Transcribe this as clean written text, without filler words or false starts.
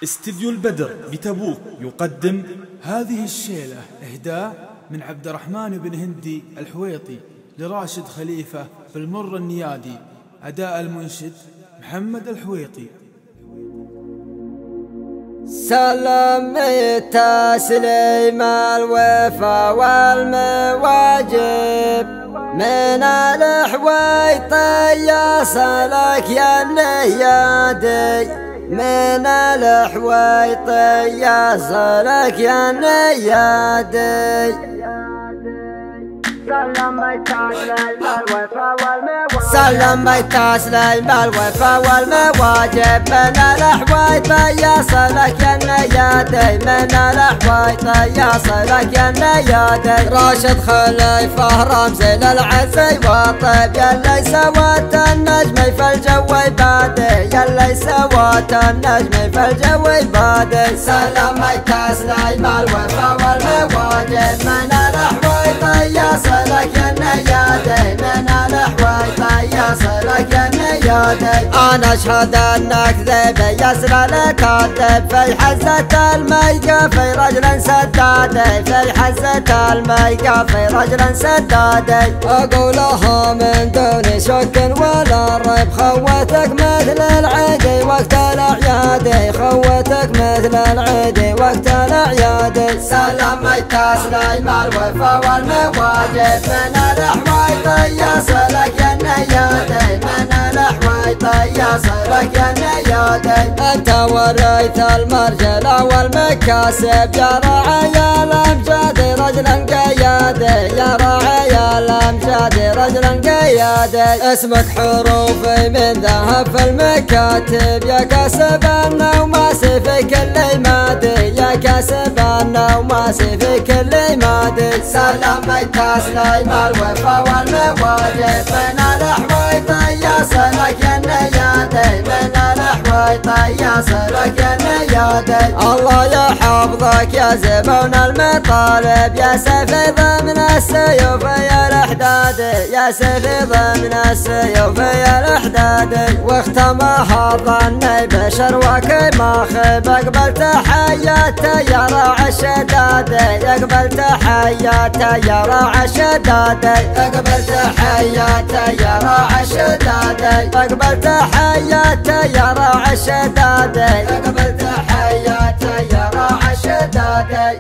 استديو البدر بتبوك يقدم هذه الشيلة إهداء من عبد الرحمن بن هندي الحويطي لراشد خليفة بالمر النيادي. أداء المنشد محمد الحويطي. سلمت تسليم الوفا والمواجب من الحويطي يصلك يا النيادي، من الحويطي يصلك يا النيادي. سلمت تسليم الوفا والمواجب من الحويطي يصلك يا النيادي، من الحويطي يصلك يا النيادي. راشد خليفة رمزي للعزي والطيب، يلي سوات النجم في الجو بادي، يلي سوات النجم في الجو بادي. سلمت تسليم الوفا والمواجب من الحويطي يصلك يا النيادي، من الحويطي يصلك يا النيادي. أنا أشهد أنك ذيبي يسرى لك الذيب في حزة الميقى في رجل سدادي، في حزة الميقى في رجل سدادي. أقولها من دون شك ولا ريب، خوتك مثل العيدي وقت الأعيادي، خوتك مثل العيدي وقت الأعيادي. سلمت تسليم الوفا والمواجب من الحويطي يصلك يا النيادي، من الحويطي يصلك يا النيادي. أنت وريت المرجلة والمكاسب يا راعي الأمجاد رجلا قيادي، يا راعي الأمجاد رجلا قيادي. اسمك حروفي من ذهب في المكاتب، يا كاسب النوماس في كل مادي، يا كاسب النوماس في كل مادي. سلمت تسليم الوفا والمواجب من الحويطي يصلك يا النيادي، من الحويطي يصلك يا النيادي. الله يحفظك يا زبون المطالب، يا سفيض من السيوف يا الأحداد، يا سفيض من السيوف يا الأحداد. واختمها ظني بشر وكما خيب، اقبل تحياته يا راعي الشداد، يقبل تحياته يا راعي الشداد، اقبل تحياته يا راعي الشداد، اقبل تحياته يا راعي الشداد، اقبل تحياته يا راعي الشداد.